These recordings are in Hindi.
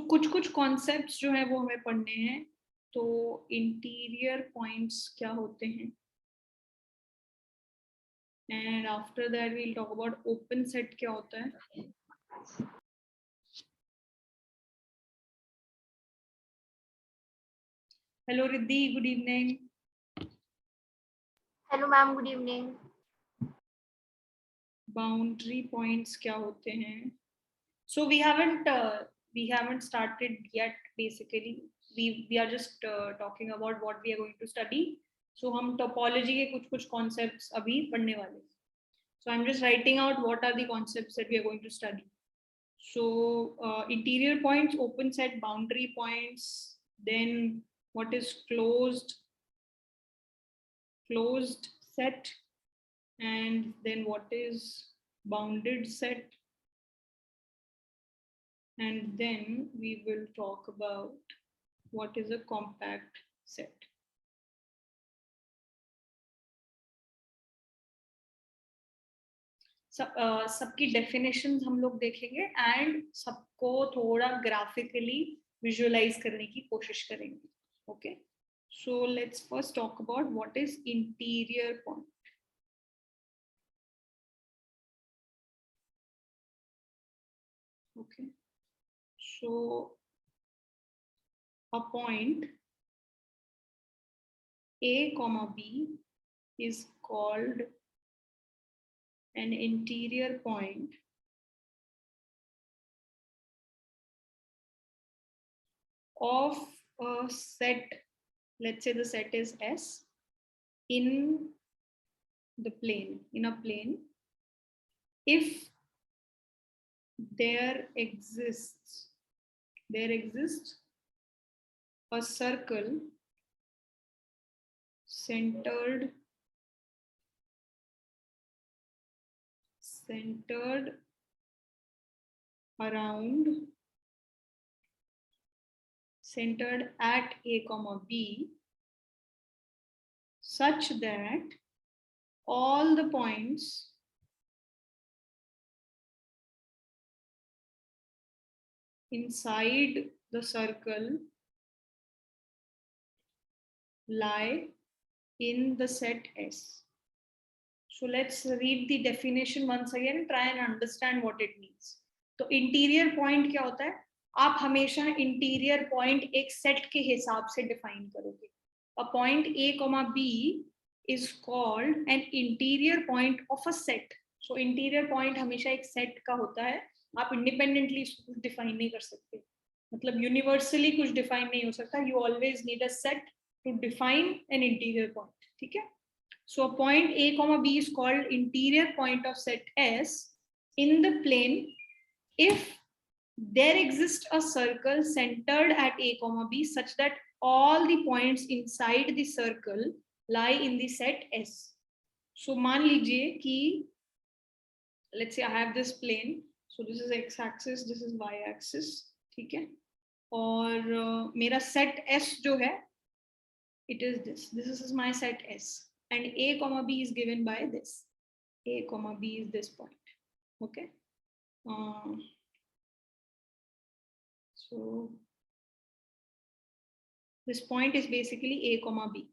कुछ कुछ कॉन्सेप्ट्स जो है वो हमें पढ़ने हैं। तो इंटीरियर पॉइंट्स क्या होते हैं, and after that we'll talk about open set क्या होता है। Hello Riddhi, good evening. Hello ma'am, good evening. Boundary points क्या होते हैं। So we haven't started yet. Basically, we are just talking about what we are going to study. So हम topology के कुछ concepts अभी पढ़ने वाले. So I'm just writing out what are the concepts that we are going to study. So interior points, open set, boundary points. Then what is closed set, and then what is bounded set. And then we will talk about what is a compact set. सबकी डेफिनेशंस हम लोग देखेंगे एंड सबको थोड़ा ग्राफिकली विजुअलाइज करने की कोशिश करेंगे. Okay, so let's first talk about what is interior point. Okay, so a point A comma B is called an interior point of a set. Let's say the set is S in the plane, in a plane, if there exists a circle centered at A comma B, such that all the points inside the circle lie in the set S. So let's read the definition once again and try and understand what it means. तो इंटीरियर पॉइंट क्या होता है, आप हमेशा इंटीरियर पॉइंट एक सेट के हिसाब से डिफाइन करोगे. A point A, B is called an interior point of a set. So interior point हमेशा एक सेट का होता है, आप इंडिपेंडेंटली इसको कुछ डिफाइन नहीं कर सकते, मतलब यूनिवर्सली कुछ डिफाइन नहीं हो सकता. You always need a set to define an interior point. ठीक है. So a point A comma B is called interior point of set S in the plane if there exists a circle centered at A comma B such that all the points inside the circle lie in the set S. So मान लीजिए कि let's say I have this plane, so this is x axis, this is y axis. ठीक है. और मेरा set S जो है, it is this is my set S. And A comma B is given by this. A comma B is this point. Okay. So this point is basically A comma B.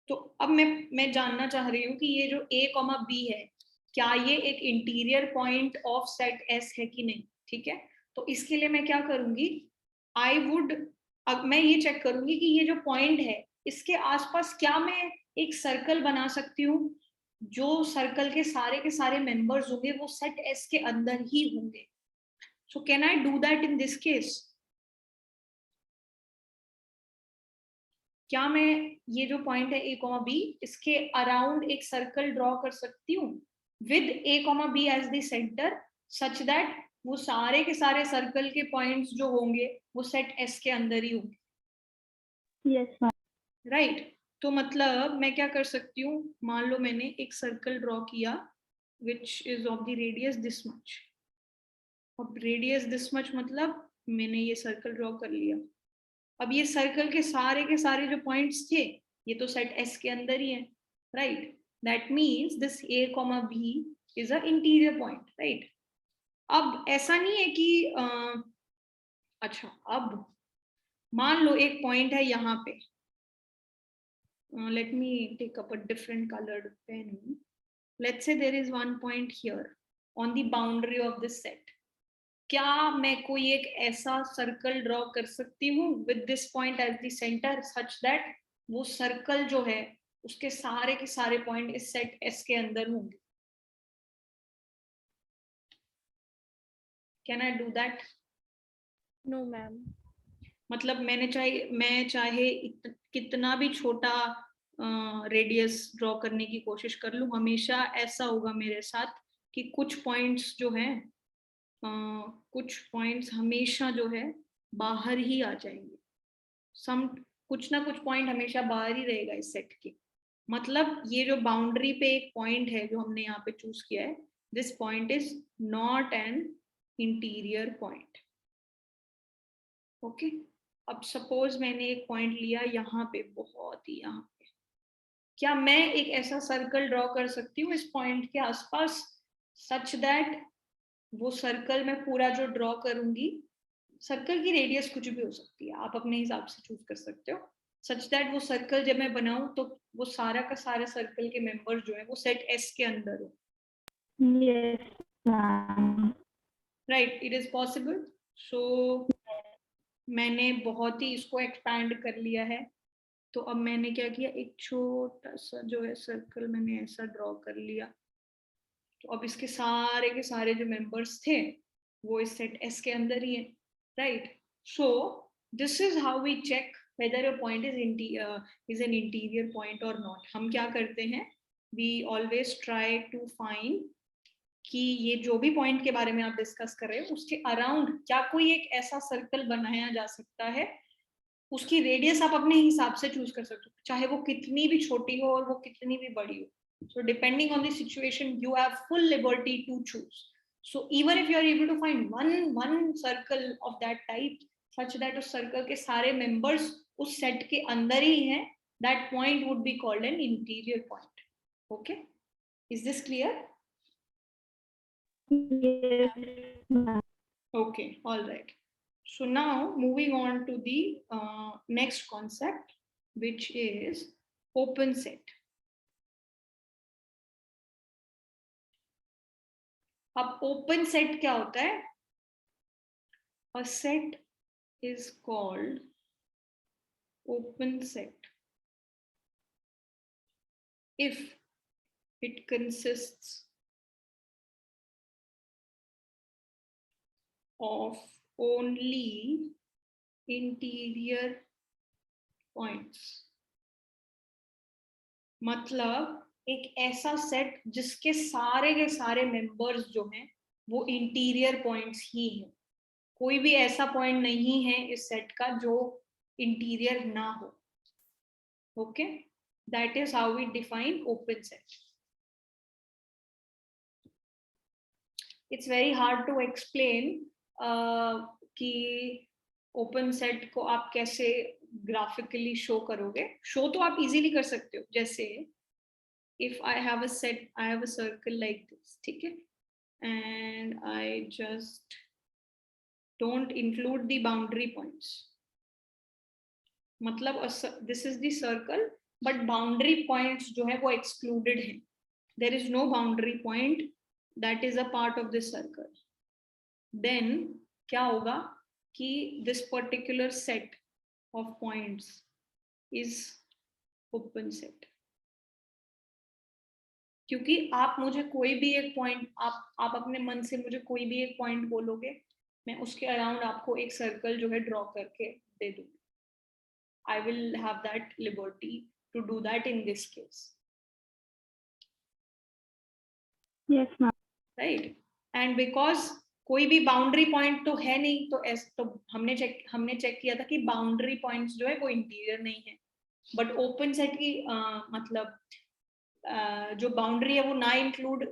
तो अब मैं जानना चाह रही हूँ कि ये जो A comma B है, क्या ये एक interior point of set S है कि नहीं. ठीक है. तो इसके लिए मैं क्या करूंगी, मैं ये चेक करूंगी कि ये जो पॉइंट है इसके आसपास क्या मैं एक सर्कल बना सकती हूँ जो सर्कल के सारे मेंबर्स होंगे वो सेट एस के अंदर ही होंगे. So can I do that in this case. क्या मैं ये जो पॉइंट है A comma B, इसके अराउंड एक सर्कल ड्रॉ कर सकती हूँ with A comma B as the centre, such that वो सारे के सारे सर्कल के पॉइंट्स जो होंगे वो सेट S के अंदर ही होंगे. Yes ma'am. राइट. तो मतलब मैं क्या कर सकती हूँ, मान लो मैंने एक सर्कल ड्रॉ किया which is of the radius this much. अब रेडियस दिस मच मतलब मैंने ये सर्कल ड्रॉ कर लिया. अब ये सर्कल के सारे जो पॉइंट्स थे ये तो सेट एस के अंदर ही है. Right. That means this A comma B is a interior point. Right. अब ऐसा नहीं है कि अच्छा, अब मान लो एक पॉइंट है यहाँ पे, let me take up a different colored pen. Let's say there is one point here on the boundary of this set. क्या मैं कोई एक ऐसा सर्कल ड्रॉ कर सकती हूँ with this point as the center such that वो सर्कल जो है उसके सारे के सारे पॉइंट इस सेट S के अंदर होंगे? Can I do that? No, ma'am. मतलब मैं चाहे कितना भी छोटा रेडियस ड्रॉ करने की कोशिश कर लूं, हमेशा ऐसा होगा मेरे साथ कि कुछ पॉइंट्स जो हैं कुछ पॉइंट्स हमेशा जो है बाहर ही आ जाएंगे. कुछ ना कुछ पॉइंट हमेशा बाहर ही रहेगा इस सेट के. मतलब ये जो बाउंड्री पे एक पॉइंट है जो हमने यहाँ पे चूज किया है, this point is not an interior point. Okay, अब सपोज मैंने एक पॉइंट लिया यहाँ पे, बहुत ही यहाँ पे. क्या मैं एक ऐसा सर्कल ड्रॉ कर सकती हूँ इस पॉइंट के आसपास सच दैट वो सर्कल मैं पूरा जो ड्रॉ करूंगी, सर्कल की रेडियस कुछ भी हो सकती है, आप अपने हिसाब से चूज कर सकते हो, सच दैट वो सर्कल जब मैं बनाऊं तो वो सारा का सारा सर्कल के मेंबर्स जो है वो सेट एस के अंदर हो? Yes, ma'am. Right, it is possible. So मैंने बहुत ही इसको एक्सपैंड कर लिया है. तो अब मैंने क्या किया, एक छोटा सा जो है सर्कल मैंने ऐसा ड्रॉ कर लिया. तो अब इसके सारे के सारे जो मेंबर्स थे वो इस सेट एस के अंदर ही है. Right, so this is how we check whether a point is an interior point or not. हम क्या करते हैं, we always try to find कि ये जो भी पॉइंट के बारे में आप डिस्कस कर रहे हो उसके अराउंड क्या कोई एक ऐसा सर्कल बनाया जा सकता है. उसकी रेडियस आप अपने हिसाब से चूज कर सकते हो, चाहे वो कितनी भी छोटी हो और वो कितनी भी बड़ी हो. So depending on the situation, you have full liberty to choose. So even if you are able to find one circle of that type, such that उस circle के सारे members उस set के अंदर ही हैं, that point would be called an interior point. Okay, is this clear? Yes, ma'am. Okay, all right. So now moving on to the next concept, which is open set. अब ओपन सेट क्या होता है? A set is called open set if it consists of only interior points. मतलब एक ऐसा सेट जिसके सारे के सारे मेंबर्स जो हैं वो इंटीरियर पॉइंट्स ही हैं. कोई भी ऐसा पॉइंट नहीं है इस सेट का जो इंटीरियर ना हो. Okay, that is how we define open set. It's very hard to explain कि ओपन सेट को आप कैसे ग्राफिकली शो करोगे. शो तो आप इजीली कर सकते हो, जैसे if I have a set, I have a circle like this, ठीक है, and I just don't include the boundary points. मतलब this is the circle but boundary points जो है वो excluded है. There is no boundary point that is a part of this circle. Then क्या होगा कि this particular set of points is open set. क्योंकि आप मुझे कोई भी एक पॉइंट, आप अपने मन से मुझे कोई भी एक पॉइंट बोलोगे, मैं उसके अराउंड आपको एक सर्कल जो है ड्रॉ करके दे दूंगी. I will have that liberty to do that in this case. Yes, ma'am. Right, and because कोई भी बाउंड्री पॉइंट तो है नहीं, तो हमने चेक किया था कि बाउंड्री पॉइंट्स जो है वो इंटीरियर नहीं है. बट ओपन सेट की मतलब जो बाउंड्री है वो ना इंक्लूड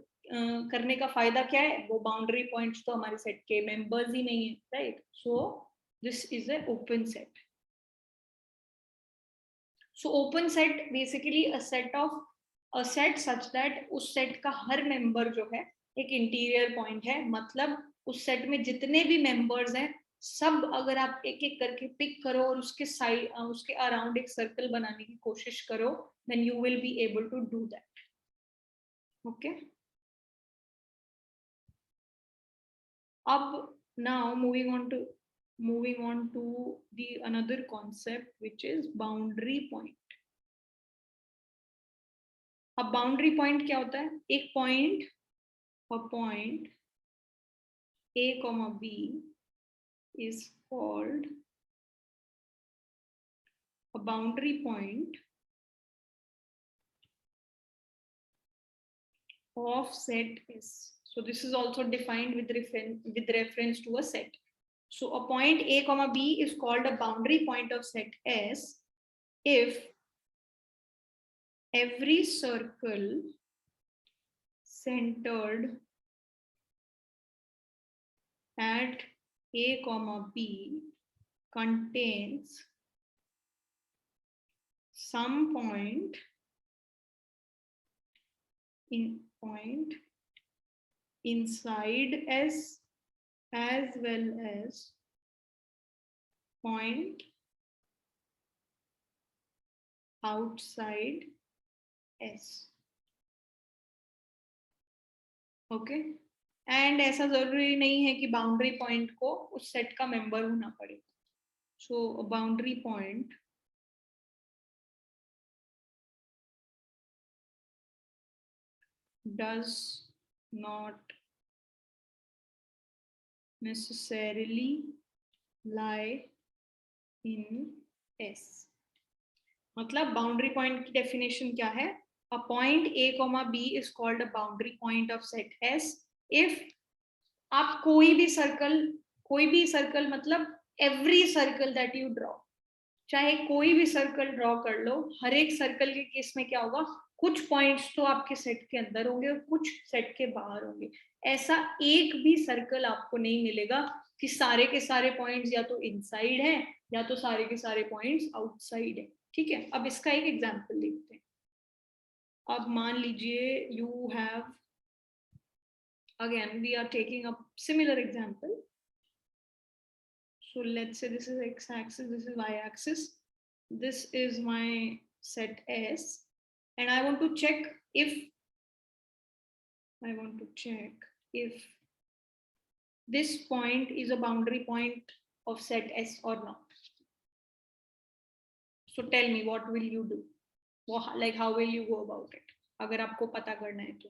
करने का फायदा क्या है, वो बाउंड्री पॉइंट्स तो हमारे सेट के मेंबर्स ही नहीं है. Right, so this is a open set. So open set basically a set such that उस सेट का हर मेंबर जो है एक इंटीरियर पॉइंट है. मतलब उस सेट में जितने भी मेंबर्स हैं सब अगर आप एक एक करके पिक करो और उसके साइड उसके अराउंड एक सर्कल बनाने की कोशिश करो, then you will be able to do that. Okay, अब now moving on to the another concept, which is boundary point. अब बाउंड्री पॉइंट क्या होता है? एक point, a point a comma b is called a boundary point of set S. So this is also defined with reference to a set. So a point a comma b is called a boundary point of set S if every circle centered at a comma b contains some point inside S as well as point outside S. Okay, and ऐसा जरूरी नहीं है कि बाउंड्री पॉइंट को उस सेट का मेंबर होना पड़े. So boundary point does not necessarily lie in S. मतलब बाउंड्री पॉइंट की डेफिनेशन क्या है? A point a comma b is called a boundary point of set S if आप कोई भी सर्कल मतलब every circle that you draw, चाहे कोई भी सर्कल ड्रॉ कर लो, हर एक सर्कल के केस में क्या होगा? कुछ पॉइंट्स तो आपके सेट के अंदर होंगे और कुछ सेट के बाहर होंगे. ऐसा एक भी सर्कल आपको नहीं मिलेगा कि सारे के सारे पॉइंट्स या तो इनसाइड है या तो सारे के सारे पॉइंट्स आउटसाइड है. ठीक है, अब इसका एक एग्जांपल देखते हैं. अब मान लीजिए you have, again we are taking a similar example. So let's say this is x axis, this is y axis, this is my set S, and I want to check if this point is a boundary point of set S or not. So tell me, what will you do? Like how will you go about it? अगर आपको पता करना है तो.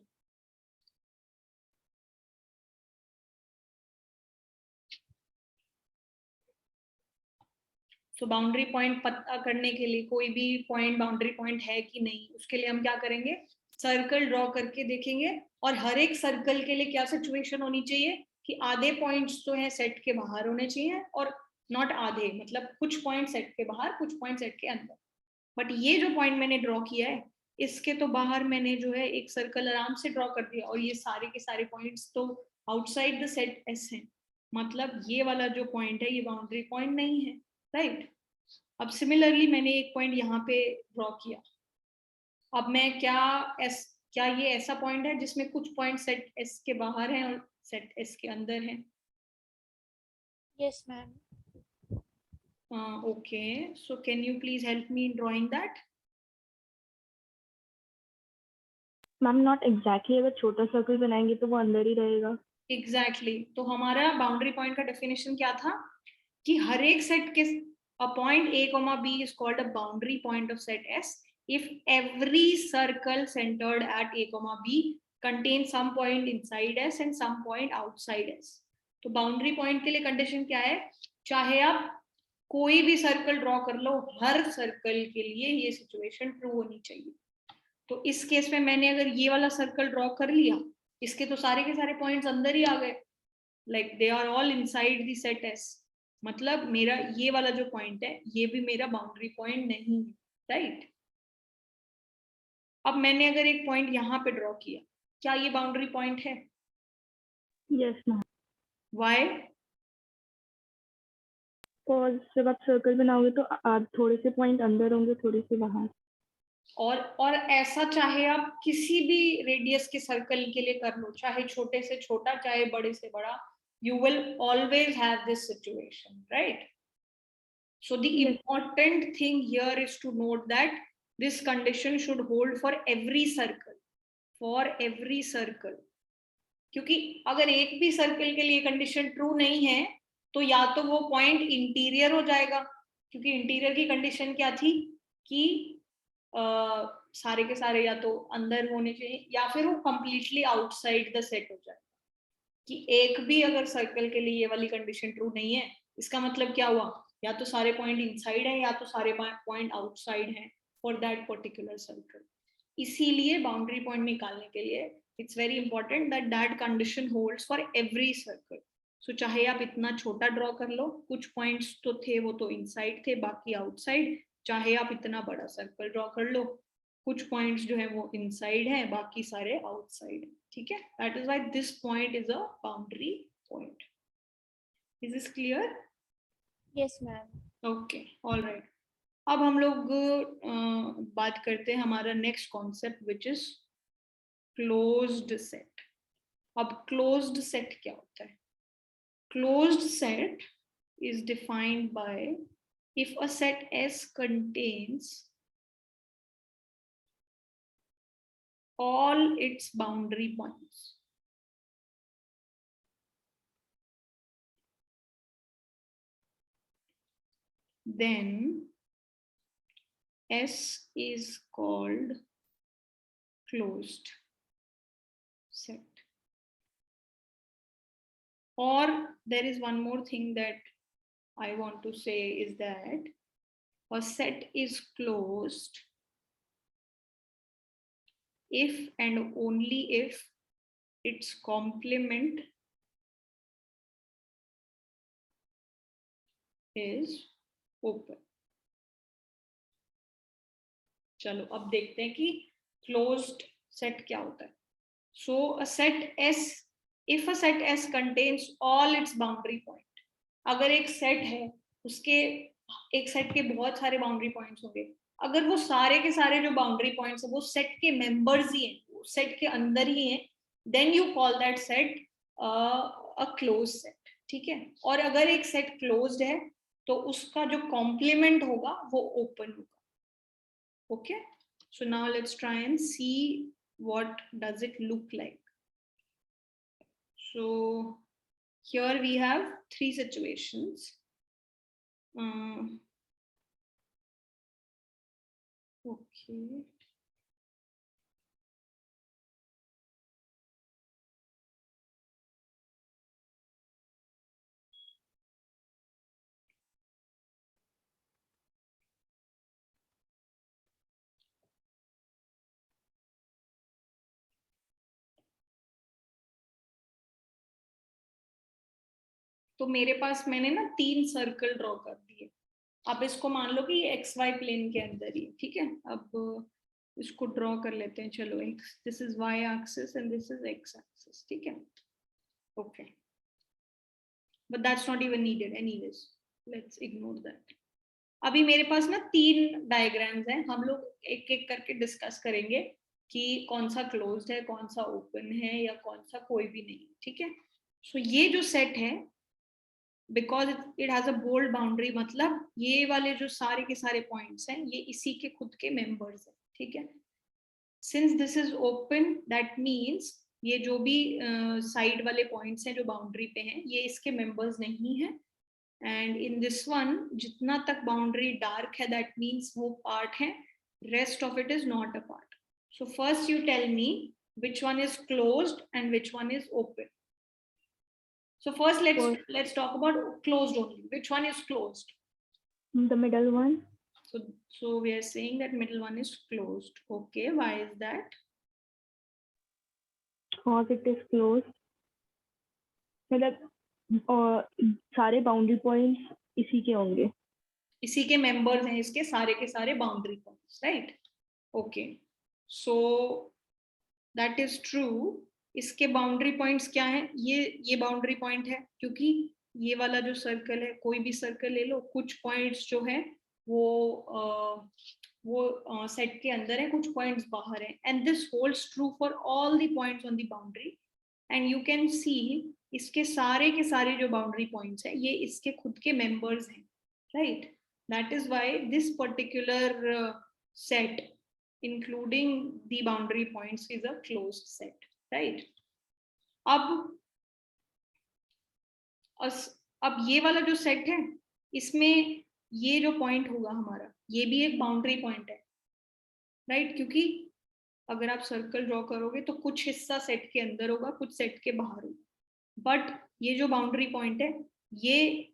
सो बाउंड्री पॉइंट पता करने के लिए, कोई भी पॉइंट बाउंड्री पॉइंट है कि नहीं, उसके लिए हम क्या करेंगे? सर्कल ड्रॉ करके देखेंगे, और हर एक सर्कल के लिए क्या सिचुएशन होनी चाहिए कि आधे पॉइंट्स तो है सेट के बाहर होने चाहिए, और नॉट आधे, मतलब कुछ पॉइंट सेट के बाहर, कुछ पॉइंट सेट के अंदर. बट ये जो पॉइंट मैंने ड्रॉ किया है, इसके तो बाहर मैंने जो है एक सर्कल आराम से ड्रॉ कर दिया, और ये सारे के सारे पॉइंट्स तो आउटसाइड द सेट एस है. मतलब ये वाला जो पॉइंट है ये बाउंड्री पॉइंट नहीं है, राइट? अब सिमिलरली मैंने एक पॉइंट यहाँ पे ड्रॉ किया. अब मैं क्या ये ऐसा पॉइंट है जिसमें कुछ पॉइंट सेट एस के बाहर हैं और सेट एस के अंदर हैं? Yes, ma'am. Okay, so can you please help me in drawing that? Ma'am not exactly, अगर छोटा सर्कल बनाएंगे तो वो अंदर ही रहेगा. एग्जैक्टली. तो हमारा बाउंड्री पॉइंट का डेफिनेशन क्या था कि हर एक सेट के a point a comma b is called a boundary point of set S if every circle centered at a comma b contains some point inside S and some point outside S. तो बाउंड्री पॉइंट के लिए कंडीशन क्या है? चाहे आप कोई भी सर्कल ड्रॉ कर लो, हर सर्कल के लिए ये सिचुएशन ट्रू होनी चाहिए. तो इस केस में मैंने अगर ये वाला सर्कल ड्रॉ कर लिया, इसके तो सारे के सारे पॉइंट्स अंदर ही आ गए, like they are all inside the set S. मतलब मेरा ये वाला जो पॉइंट है ये भी मेरा बाउंड्री पॉइंट नहीं है, राइट? अब मैंने अगर एक पॉइंट यहाँ पे ड्रॉ किया, क्या ये बाउंड्री पॉइंट है? Yes ma'am. व्हाई? और जब आप सर्कल बनाओगे तो आप थोड़े से पॉइंट अंदर होंगे, थोड़े से बाहर. और ऐसा चाहे आप किसी भी रेडियस के सर्कल के लिए कर लो, चाहे छोटे से छोटा चाहे बड़े से बड़ा, you will always have this situation, right? So the important thing here is to note that this condition should hold for every circle, क्योंकि अगर एक भी सर्कल के लिए कंडीशन ट्रू नहीं है तो या तो वो पॉइंट इंटीरियर हो जाएगा, क्योंकि इंटीरियर की कंडीशन क्या थी कि सारे के सारे या तो अंदर होने चाहिए, या फिर वो कंप्लीटली आउटसाइड द सेट हो जाएगा। कि एक भी अगर सर्कल के लिए ये वाली कंडीशन ट्रू नहीं है, इसका मतलब क्या हुआ, या तो सारे पॉइंट इनसाइड है या तो सारे पॉइंट आउटसाइड है फॉर दैट पर्टिकुलर सर्कल। इसीलिए बाउंड्री पॉइंट निकालने के लिए it's very important that that condition holds for every circle. So चाहे आप इतना छोटा ड्रॉ कर लो, कुछ पॉइंट्स तो थे वो तो इनसाइड थे, बाकी आउटसाइड, चाहे आप इतना बड़ा सर्कल ड्रॉ कर लो, कुछ पॉइंट्स जो है वो इनसाइड है, बाकी सारे आउटसाइड है, ठीक है। That is why this point is a boundary point. Is this clear? Yes ma'am. Okay, alright. अब हम लोग बात करते हैं हमारा next concept which is closed set. अब क्लोज्ड सेट क्या होता है? Closed set is defined by if a set S contains all its boundary points, then S is called closed set. Or there is one more thing that I want to say is that a set is closed if and only if its complement is open. चलो अब देखते हैं कि closed set क्या होता है। So a set S, if a set S contains all its boundary point, अगर एक सेट है उसके एक सेट के बहुत सारे बाउंड्री पॉइंट्स होंगे, अगर वो सारे के सारे जो बाउंड्री पॉइंट्स है वो सेट के मेंबर्स ही हैं, वो सेट के अंदर ही हैं, then you call that set a close set, ठीक है। और अगर एक सेट क्लोज्ड है तो उसका जो कॉम्प्लीमेंट होगा वो ओपन होगा, okay. So now let's try and see what does it look like. So here we have three situations. Okay. तो मेरे पास मैंने ना 3 सर्कल ड्रॉ कर दिए। अब इसको मान लो कि ये XY प्लेन के अंदर ही, ठीक है। अब इसको ड्रॉ कर लेते हैं, चलो। This is Y axis and this is X axis, ठीक है, okay. But that's not even needed anyways, let's ignore that. अभी मेरे पास ना 3 डायग्राम्स हैं, हम लोग एक एक करके डिस्कस करेंगे कि कौन सा क्लोज्ड है, कौन सा ओपन है, या कौन सा कोई भी नहीं, ठीक है। सो ये जो सेट है, because it has a bold boundary, मतलब ये वाले जो सारे के सारे पॉइंट्स हैं ये इसी के खुद के मेंबर्स हैं, ठीक है। Since this is open, that means ये जो भी साइड वाले पॉइंट्स हैं जो बाउंड्री पे हैं ये इसके मेंबर्स नहीं है। एंड इन दिस वन जितना तक बाउंड्री डार्क है दैट मीन्स वो पार्ट है, rest of it is not a part. So first you tell me which one is closed and which one is open. So first let's talk about closed only. Which one is closed? The middle one. So we are saying that middle one is closed. Okay, why is that? Because it is closed. मतलब सारे बाउंड्री पॉइंट्स इसी के होंगे, इसी के मेंबर्स हैं इसके सारे के सारे boundary points, right? Okay, so that is true. इसके बाउंड्री पॉइंट्स क्या है? ये बाउंड्री पॉइंट है, क्योंकि ये वाला जो सर्कल है, कोई भी सर्कल ले लो, कुछ पॉइंट्स जो है वो सेट के अंदर है, कुछ पॉइंट्स बाहर है, and this holds true for all the points on the boundary. And you can see इसके सारे जो बाउंड्री पॉइंट्स हैं ये इसके खुद के मेंबर्स हैं, right? That is why this particular set including the boundary points is a closed set, right? अब ये वाला जो सेट है इसमें ये जो पॉइंट होगा हमारा ये भी एक बाउंड्री पॉइंट है, राइट? क्योंकि अगर आप सर्कल ड्रॉ करोगे तो कुछ हिस्सा सेट के अंदर होगा, कुछ सेट के बाहर होगा, बट ये जो बाउंड्री पॉइंट है ये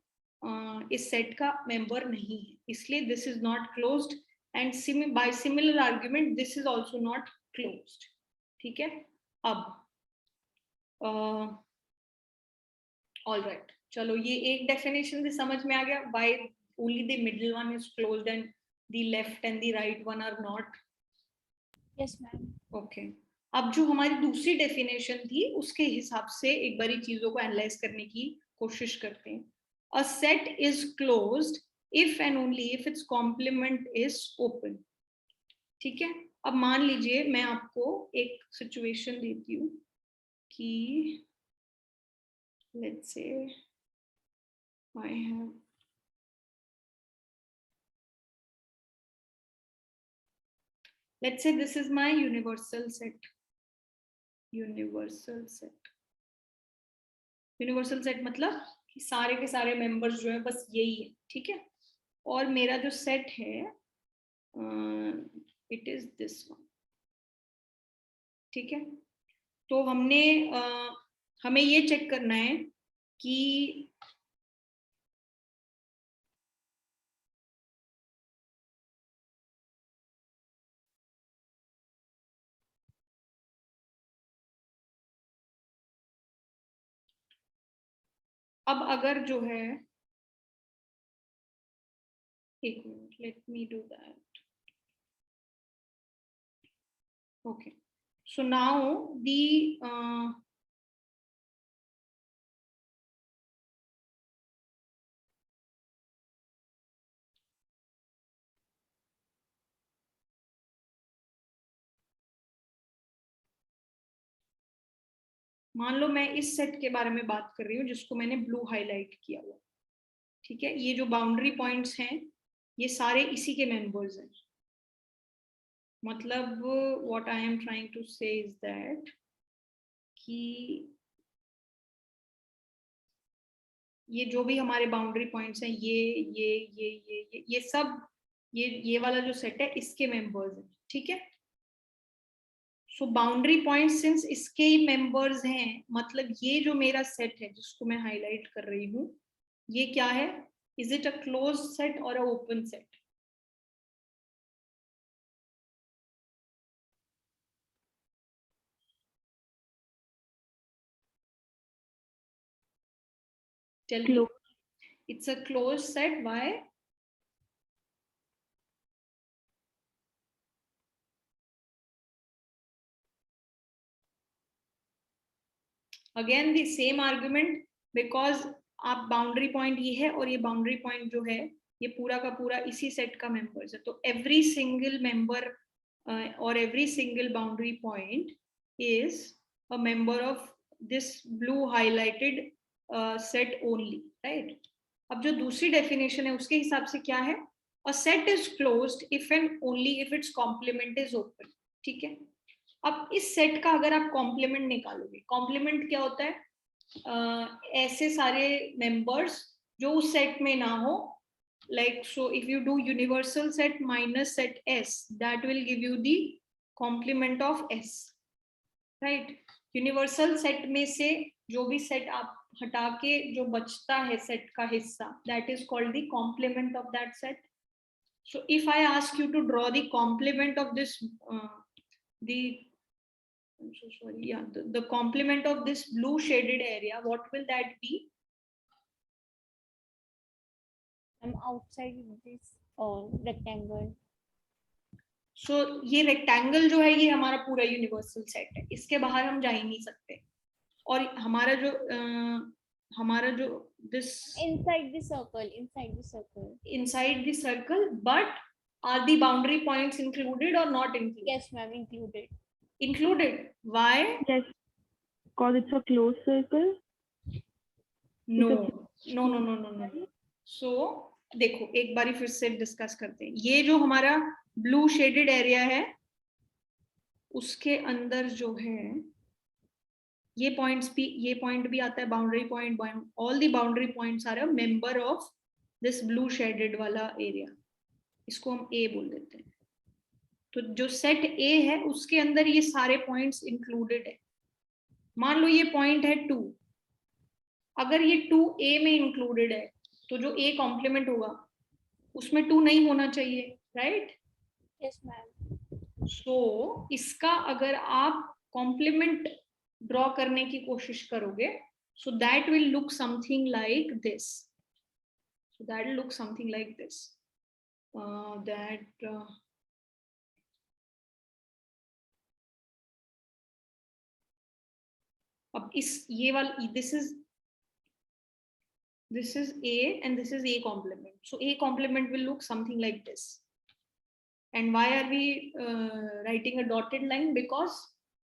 इस सेट का मेंबर नहीं है, इसलिए this is not closed and by similar argument this is also not closed, ठीक है? अब ऑल राइट, चलो ये एक डेफिनेशन से समझ में आ गया, why only the middle one is closed and the left and the right one are not. Yes, ma'am. ओके, अब जो हमारी दूसरी डेफिनेशन थी उसके हिसाब से एक बारी चीजों को एनालाइज करने की कोशिश करते हैं। A set is closed if and only if its complement is open, ठीक है? अब मान लीजिए मैं आपको एक सिचुएशन देती हूँ कि let's say I have let's say this is my universal set मतलब कि सारे के सारे मेंबर्स जो है बस यही है, ठीक है? और मेरा जो सेट है इट इज दिस वन, ठीक है? तो हमें ये चेक करना है कि अब अगर जो है, एक minute, let me do that. Okay, so now the मान लो मैं इस सेट के बारे में बात कर रही हूँ जिसको मैंने ब्लू हाईलाइट किया हुआ, ठीक है? ये जो बाउंड्री पॉइंट्स हैं ये सारे इसी के मेंबर्स हैं, मतलब what I am trying to say is that कि ये जो भी हमारे बाउंड्री पॉइंट्स हैं ये सब ये वाला जो सेट है इसके मेंबर्स हैं, ठीक है? सो बाउंड्री पॉइंट सिंस इसके ही मेंबर्स हैं, मतलब ये जो मेरा सेट है जिसको मैं हाईलाइट कर रही हूँ ये क्या है? Is it a close set और a open set? Tell me. It's a closed set. Why? Again the same argument, because आप बाउंड्री पॉइंट ये है और ये बाउंड्री पॉइंट जो है ये पूरा का पूरा इसी सेट का मेंबर्स है, तो एवरी सिंगल मेंबर और every single boundary point is a member of this blue highlighted set only, right? अब जो दूसरी डेफिनेशन है उसके हिसाब से क्या है? A set is closed if and only if its complement is open, ठीक है? अब इस सेट का अगर आप कॉम्प्लीमेंट निकालोगे, कॉम्प्लीमेंट क्या होता है? ऐसे सारे मेंबर्स जो उस सेट में ना हो, like so if you do universal set minus set S, that will give you the complement of S, right? Universal set में से जो भी सेट आप हटा के जो बचता है सेट का हिस्सा, that is called the complement of that set. So if I ask you to draw the complement of this I'm so sorry, yeah, the complement of this blue shaded area, what will that be? I'm outside this rectangle. So ये रेक्टेंगल जो है ये हमारा पूरा यूनिवर्सल सेट है, इसके बाहर हम जा ही नहीं सकते। और हमारा जो this inside the circle, but are the boundary points included or not included? Yes, ma'am, included. Included. Why? Yes, because it's a closed circle. No no no no no no. So देखो एक बारी फिर से डिस्कस करते हैं। ये जो हमारा ब्लू शेडेड एरिया है उसके अंदर जो है ये पॉइंट भी आता है, boundary point, all the boundary points are a member of this blue shaded वाला एरिया। इसको हम ए बोल देते हैं। तो जो सेट ए है उसके अंदर ये सारे पॉइंट्स इंक्लूडेड है। मान लो ये पॉइंट है 2, अगर ये 2 ए में इंक्लूडेड है तो जो ए कॉम्प्लीमेंट होगा उसमें 2 नहीं होना चाहिए, राइट? Yes ma'am. सो इसका अगर आप कॉम्प्लीमेंट ड्रॉ करने की कोशिश करोगे, so that will look something like this. So that will look something like this. अब इस ये वाला this is A and this is A complement. So A complement will look something like this. And why are we writing a dotted line? Because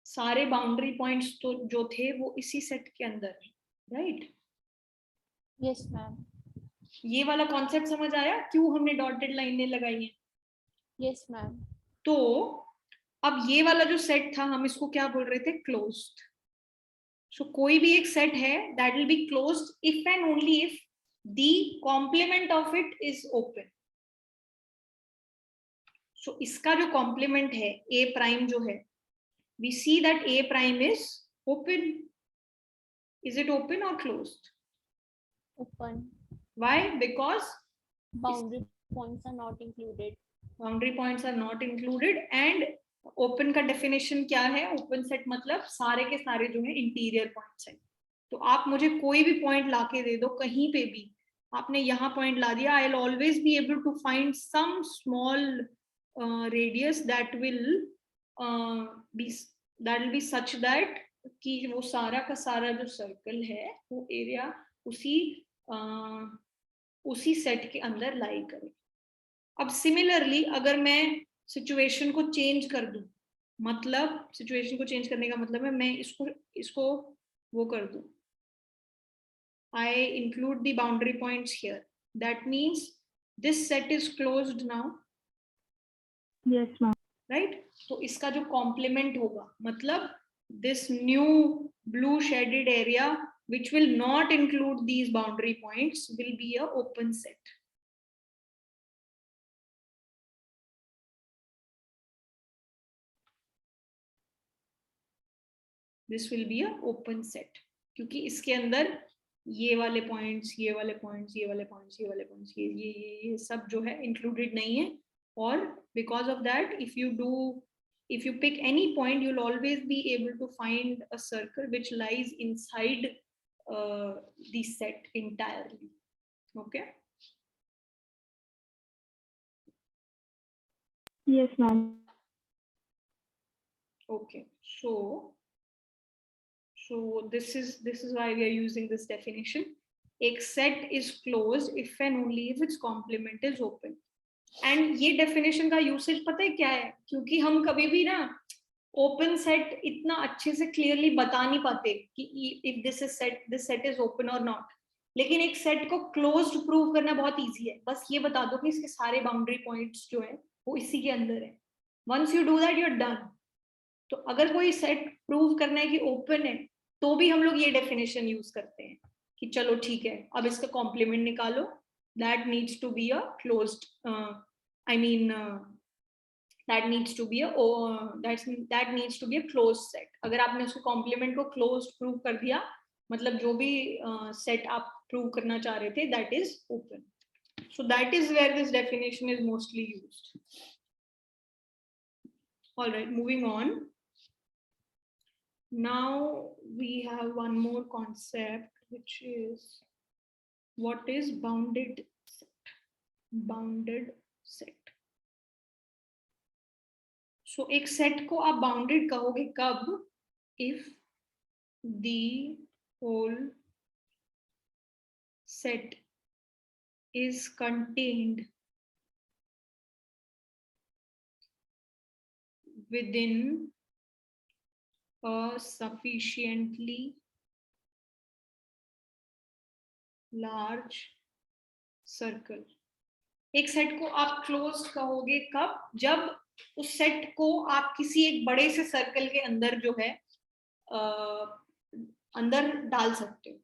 सारे बाउंड्री पॉइंट्स तो जो थे वो इसी सेट के अंदर है, राइट? Yes ma'am. ये वाला कॉन्सेप्ट समझ आया क्यों हमने डॉटेड लाइनें लगाई हैं? Yes ma'am. तो अब ये वाला जो सेट था हम इसको क्या बोल रहे थे? क्लोज्ड। सो कोई भी एक सेट है that will be closed if and only if the complement of it is open. So इसका जो कॉम्प्लीमेंट है ए प्राइम जो है, we see that A prime is open. Is it open or closed? Open. Why? Because Boundary points are not included. Boundary points are not included and open का definition क्या है? Open set मतलब सारे के सारे जो है interior points हैं। तो आप मुझे कोई भी point लाके दे दो कहीं पे भी, आपने यहाँ point ला दिया, I'll always be able to find some small radius that will be such that कि वो सारा का सारा जो सर्कल है वो एरिया उसी सेट के अंदर लाई करे। अब सिमिलरली अगर मैं सिचुएशन को चेंज कर दूं, मतलब सिचुएशन को चेंज करने का मतलब है मैं इसको वो कर दूं, I include the boundary points here, that means this set is closed now. Yes ma'am. Right? तो इसका जो कॉम्प्लीमेंट होगा मतलब this new blue shaded area which will not include these boundary points will be a open set. This will be a open set क्योंकि इसके अंदर ये वाले पॉइंट्स, ये वाले पॉइंट्स, ये वाले पॉइंट्स, ये वाले पॉइंट्स, ये सब जो है इंक्लूडेड नहीं है। और because of that if you pick any point you'll always be able to find a circle which lies inside the set entirely. Okay? Yes ma'am. Okay, so this is why we are using this definition. एक set is closed if and only if its complement is open. And ये डेफिनेशन का यूसेज पता है क्या है? क्योंकि हम कभी भी ना ओपन सेट इतना अच्छे से क्लियरली बता नहीं पाते कि if this set is open और नॉट, लेकिन एक सेट को क्लोज्ड प्रूव करना बहुत इजी है। बस ये बता दो कि इसके सारे बाउंड्री पॉइंट्स जो है वो इसी के अंदर है। Once you do that you are done. तो अगर कोई सेट प्रूव करना है कि ओपन है तो भी हम लोग ये डेफिनेशन यूज करते हैं कि चलो ठीक है अब इसका कॉम्प्लीमेंट निकालो, that needs to be a closed that needs to be a closed set. अगर आपने उसके कॉम्प्लीमेंट को closed प्रूव कर दिया मतलब जो भी सेट आप प्रूव करना चाह रहे थे that is open. So that is where this definition is mostly used. All right, moving on. Now we have one more concept which is what is bounded set. Bounded set. So एक सेट को आप bounded कहोगे कब? If the whole set is contained within a sufficiently large circle. एक सेट को आप क्लोज्ड कहोगे कब? जब उस सेट को आप किसी एक बड़े से सर्कल के अंदर जो है अंदर डाल सकते हो।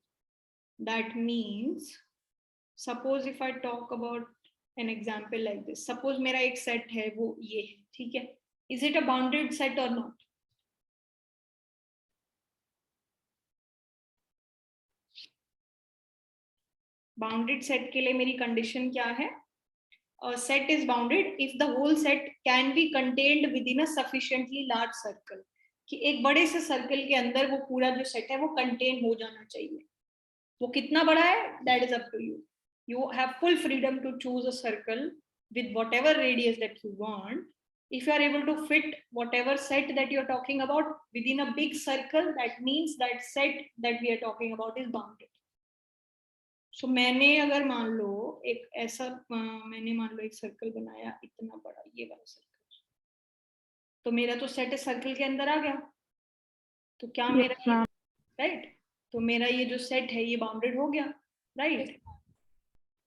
That means suppose if I talk about an example like this, suppose मेरा एक सेट है वो ये है, ठीक है, is it a bounded set और नॉट? बाउंडेड सेट के लिए मेरी कंडीशन क्या है? A set is bounded if the whole set can be contained within a sufficiently large circle, कि एक बड़े से सर्कल के अंदर वो पूरा जो सेट है वो कंटेन हो जाना चाहिए। वो कितना बड़ा है, that is up to you. You have full freedom to choose a circle with whatever radius that you want. If you are able to fit whatever set that you are talking about within a big circle, that means that set that we are talking about is bounded. So मैंने अगर मान लो एक ऐसा मैंने मान लो एक सर्कल बनाया इतना बड़ा, ये वाला सर्कल, तो मेरा तो सेट सर्कल के अंदर आ गया, तो क्या मेरा राइट, तो मेरा ये जो सेट है ये बाउंडेड हो गया, राइट?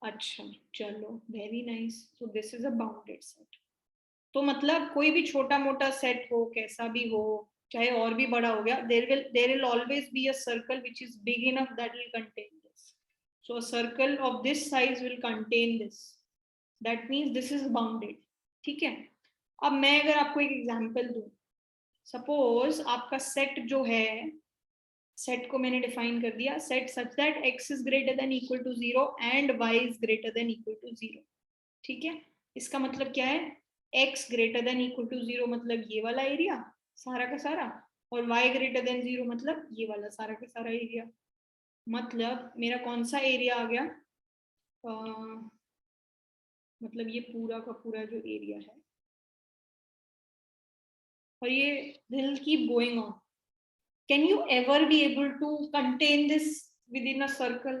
अच्छा चलो, very nice. So this is a bounded set. तो मतलब कोई भी छोटा मोटा सेट हो, कैसा भी हो, चाहे और भी बड़ा हो गया, there will always be a circle which is big enough that will contain this. So a circle of this size will contain this. That means this is bounded. ठीक है? अब मैं अगर आपको एक एग्जांपल दूं, सपोज आपका सेट जो है, सेट को मैंने डिफाइन कर दिया, set such that x is greater than equal to 0 and y is greater than equal to 0. ठीक है? इसका मतलब क्या है? x greater than equal to 0 मतलब ये वाला एरिया सारा का सारा, और y greater than 0 मतलब ये वाला सारा का सारा एरिया। मतलब मेरा कौन सा एरिया आ गया? मतलब ये पूरा का पूरा जो एरिया है, और ये will keep going on. Can you ever be able to contain this within a circle?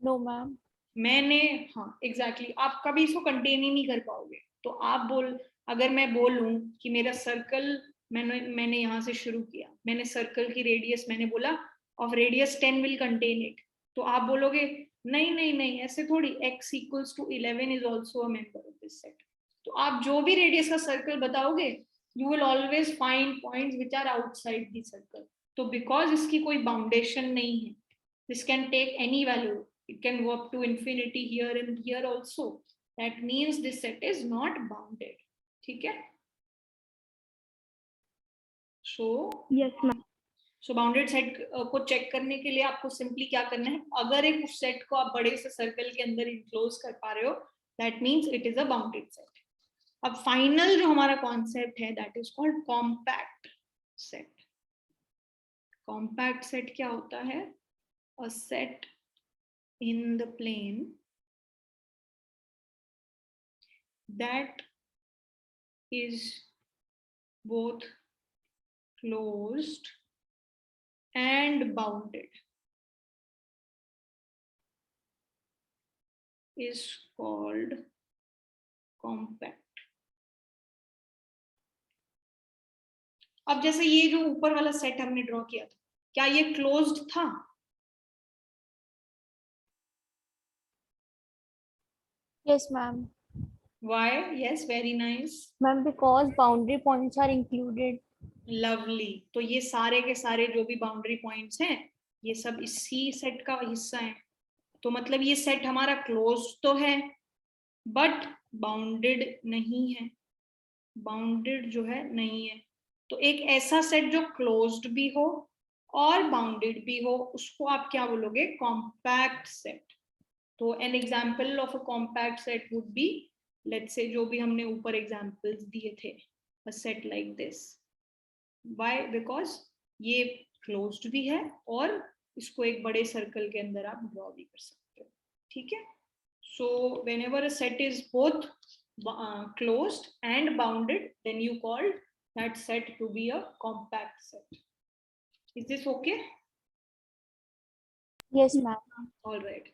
No ma'am. मैंने, हाँ एग्जैक्टली, आप कभी इसको कंटेन ही नहीं कर पाओगे। तो आप अगर मैं बोलूं कि मेरा सर्कल, मैंने यहाँ से शुरू किया, मैंने सर्कल की रेडियस मैंने बोला of radius 10 will contain it, तो आप बोलोगे नहीं नहीं नहीं ऐसे थोड़ी, x equals to 11 is also a member of this set. तो आप जो भी रेडियस का सर्कल बताओगे, you will always find points which are outside the circle. तो because इसकी कोई बाउंडेशन नहीं है, this can take any value, it can go up to infinity here and here also. That means this set is not bounded. ठीक है? So yes ma'am. सो बाउंडेड सेट को चेक करने के लिए आपको सिंपली क्या करना है, अगर एक उस सेट को आप बड़े से सर्कल के अंदर इंक्लोज कर पा रहे हो, that means it is a bounded set. अब फाइनल जो हमारा कॉन्सेप्ट है that is called compact set. Compact set क्या होता है? A set in the plane that is both closed and bounded is called compact. अब जैसे ये जो ऊपर वाला सेट हमने ड्रॉ किया था, क्या ये क्लोज्ड था? Yes ma'am. Why? Yes, very nice. Ma'am, because boundary points are included. Lovely. तो ये सारे के सारे जो भी बाउंड्री पॉइंट्स हैं ये सब इसी सेट का हिस्सा है। तो मतलब ये सेट हमारा क्लोज तो है बट बाउंडेड नहीं है, बाउंडेड जो है नहीं है। तो एक ऐसा सेट जो क्लोज्ड भी हो और बाउंडेड भी हो उसको आप क्या बोलोगे? Compact set. तो an example of a compact set would be, let's say जो भी हमने ऊपर एग्जाम्पल्स दिए थे, a set like this. Why? Because ये क्लोज्ड भी है और इसको एक बड़े सर्कल के अंदर आप ड्रॉ भी कर सकते हो। ठीक है? सो whenever a set is both closed and bounded, then you call that set to be a compact set. Is this okay? Yes ma'am. All right.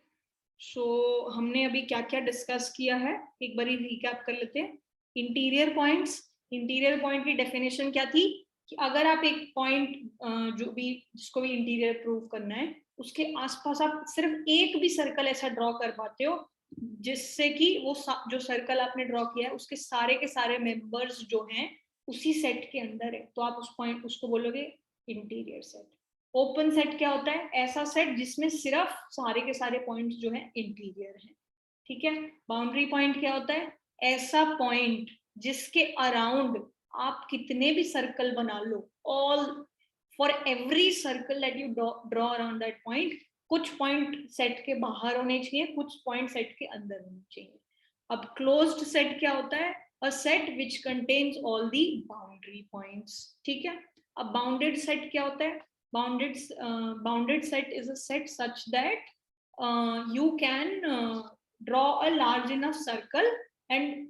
So हमने अभी क्या क्या डिस्कस किया है एक बारी रिकैप कर लेते हैं। इंटीरियर पॉइंट्स, इंटीरियर पॉइंट की डेफिनेशन क्या थी कि अगर आप एक पॉइंट जो भी जिसको भी इंटीरियर प्रूव करना है उसके आसपास आप सिर्फ एक भी सर्कल ऐसा ड्रॉ कर पाते हो जिससे कि वो जो सर्कल आपने ड्रॉ किया है उसके सारे के सारे मेंबर्स जो हैं उसी सेट के अंदर है, तो आप उस पॉइंट उसको बोलोगे इंटीरियर सेट। ओपन सेट क्या होता है? ऐसा सेट जिसमें सिर्फ सारे के सारे पॉइंट्स जो हैं इंटीरियर हैं, ठीक है। बाउंड्री पॉइंट क्या होता है? ऐसा पॉइंट जिसके अराउंड आप कितने भी सर्कल बना लो, all for every circle that you draw around that point, कुछ पॉइंट सेट के बाहर होने चाहिए, कुछ पॉइंट सेट के अंदर होने चाहिए। अब क्लोज्ड सेट क्या होता है? A set which contains all the boundary points, ठीक है। अब बाउंडेड सेट क्या होता है? Bounded set is a set such that you can draw a large enough circle and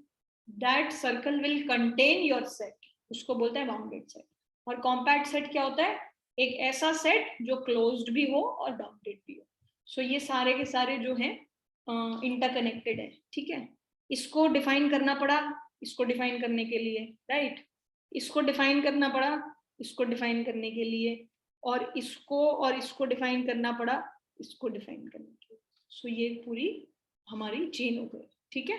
that circle will contain your set, उसको बोलते हैं बाउंडेड सेट। और कॉम्पैक्ट सेट क्या होता है? एक ऐसा सेट जो क्लोज्ड भी हो और बाउंडेड भी हो। सो ये सारे के सारे जो हैं इंटरकनेक्टेड है, ठीक है। इसको डिफाइन करना पड़ा इसको डिफाइन करने के लिए, राइट, इसको डिफाइन करना पड़ा इसको डिफाइन करने के लिए, और इसको डिफाइन करना पड़ा इसको डिफाइन करने के लिए। सो ये पूरी हमारी चेन हो गई, ठीक है।